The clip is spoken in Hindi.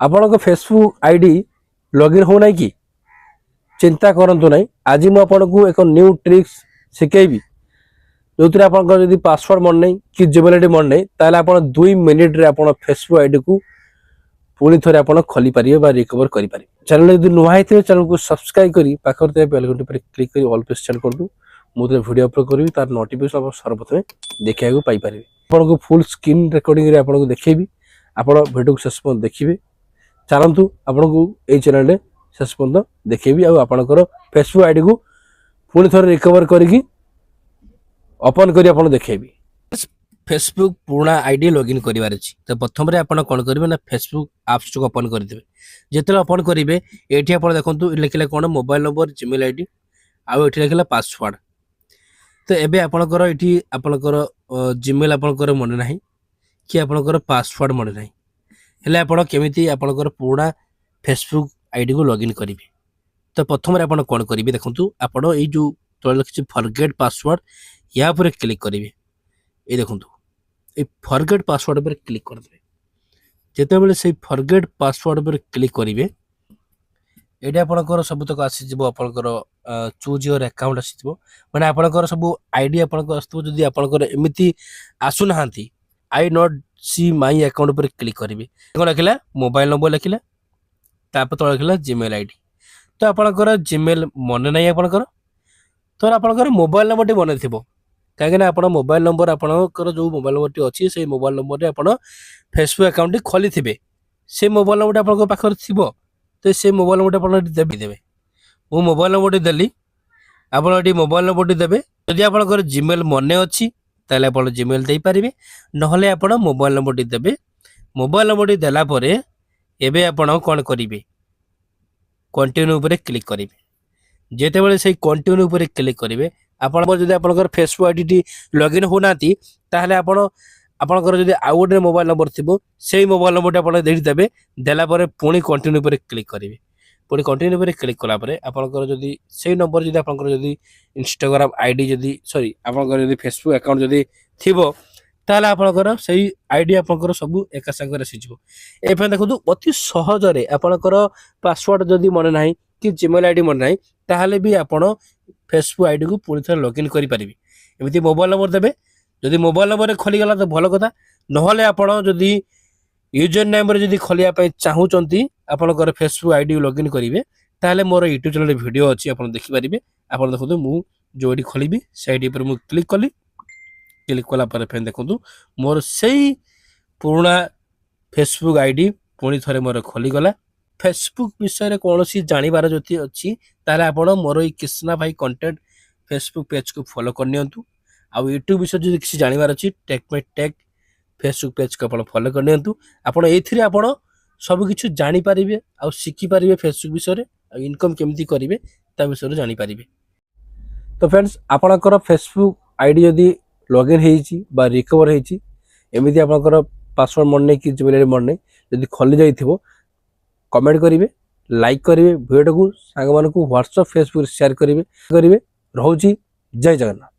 आपन फेसबुक आईडी लॉगिन हो ना कि चिंता करंतु नहीं। आज मु आपको एक न्यू ट्रिक्स शिखेबी जो थे आप पासवर्ड मन नहीं कि जीमेल आईडी मन नहीं ताले आप 2 मिनिट रे आप फेसबुक आईडी को पुणी थे आप खोली पारे रिकवर करें। चैनल यदि नुआ है चैनल को सब्सक्राइब करी पाखर बेल घंटी पर क्लिक कर ऑल पे सेट कर दूँ। मुझे वीडियो अपलोड करी तार नोटिफिकेशन आप सर्वप्रथम देखा पाइपर। आपको फुल स्क्रीन रिकॉर्डिंग आपको देखेबी आप वीडियो को शेष पर्यंत देखिए। चलतु आपको ये चैनल शेष पर्यंत देखेबी आपंकर फेसबुक आईडी को पुणी थे रिकवर करके ओपन करी आपन देखेबी। फेसबुक पुराना आईडी लॉगिन करिवार अछि तो प्रथम रे आपण कोन करिवे ना फेसबुक एप्स को ओपन कर देबे। जेतले ओपन करिवे एठी आपण देखंतु लिखले कोन मोबाइल नंबर जीमेल आईडी आ एठी लिखला पासवर्ड। तो एबे आपनकर एठी आपनकर जीमेल आपनकर मन नाही कि आपनकर पासवर्ड मन नाही हेले आपण केमिति आपनकर पुराना फेसबुक आईडी को लॉगिन करिवे। तो प्रथम रे आपण कोन करिवे देखंतु आपण ए जो तळे लिखछि फॉरगेट पासवर्ड या पर क्लिक करिवे। ए देखंतु ए फॉरगेट पासवर्ड पर क्लिक कर देबे। जेते बेले से फॉरगेट पासवर्ड पर क्लिक करिवे एटा आपनकर सब तक आसी जिवो आपनकर चूज योर अकाउंट आसी जिवो माने आपनकर सब आईडी आपनकर आस्तु जदी आपनकर एमिति आसु नाहंती आई नॉट सी माय अकाउंट पर क्लिक करिवे। कोन लिखला मोबाइल नंबर लिखला तापर तो लिखला जीमेल आईडी। तो आपनकर जीमेल मन नै आपनकर तो आपनकर मोबाइल नंबर टी मन थिबो कहीं आप मोबाइल नंबर आपंकर जो मोबाइल नंबर अच्छी से मोबाइल नंबर आप फेसबुक अकाउंट खोली थे से मोबाइल नंबर आप पाखे थी तो से मोबाइल नंबर आप देवे। वो मोबाइल नंबर देली आप मोबाइल नंबर देवे। जदि आप जीमेल मन अच्छी ताले आप जीमेल दे पारे ना आप मोबाइल नंबर देवे। मोबाइल नंबर देलापर एवं आप कौन करेंगे कंटिन्यू पर क्लिक करेंगे। जेते बेले से कंटिन्यू पर क्लिक करेंगे आपन जदि आपनकर फेसबुक आईडी लॉगिन होना ताहले आपनकर जदि आउ गोटे मोबाइल नंबर थिबो सेही मोबाइल नंबर आपन देई देबे। देला परे पुणी कंटिन्यू पर क्लिक करेंगे। पुणी कंटिन्यू पर क्लिक कला परे आपनकर जदि सेही नंबर जदि आपनकर जदि इंस्टाग्राम आईडी जदि सॉरी आपनकर जदि फेसबुक अकाउंट जदि थिबो ताहले आपनकर सेही आईडी आपनकर सब एका संगे आसी जिवो। एफे देखु अति सहज रे आपनकर पासवर्ड जदि मन नाही कि जीमेल आईडी मन नाही ताहले भी आपण फेसबुक आईडी को पूरी थे लॉगिन करि परिबे। एमिति मोबाइल नंबर देबे जदि मोबाइल नंबर खोली गला तो भलो कथा नहले आपण जदि यूजर नेम रे जदि खोलिया पय चाहूचंती आपनकर फेसबुक आईडी लॉगिन करिवे ताहले मोर यूट्यूब चैनल वीडियो अछि आपण देखि परिबे। आपण देखंतु मु जो आईडी खोलिबी से आईडी पर मु क्लिक कली क्लिक कला पर फेन देखंतु मोर सेही पुराना फेसबुक आईडी पुणी थरे मोर खोली गला। फेसबुक विषय कौन सी जानवर जति अच्छी ताले आपण मोर ई कृष्णा भाई कंटेंट फेसबुक पेज को फॉलो कर नियंतु। आ यूट्यूब विषय जदि किसी जानवर अच्छी tech my tech Facebook page को आपण फॉलो कर नियंतु। आपण एथिरे आपण सब किछ जानि परिबे आ सिखि परिबे फेसबुक विषय आ इनकम केमती करिवे ता विषय जानि परिबे। तो फ्रेंड्स आपनकर फेसबुक आईडी जदि लॉगिन हेची बा रिकवर हेची एमिति आपनकर पासवर्ड मन नै कि जीमेल मन नै जदि खोली जाइथिबो कमेंट करेंगे लाइक करेंगे वीडियो को सांग मान व्हाट्सएप फेसबुक शेयर करेंगे। रोची जय जगन्नाथ।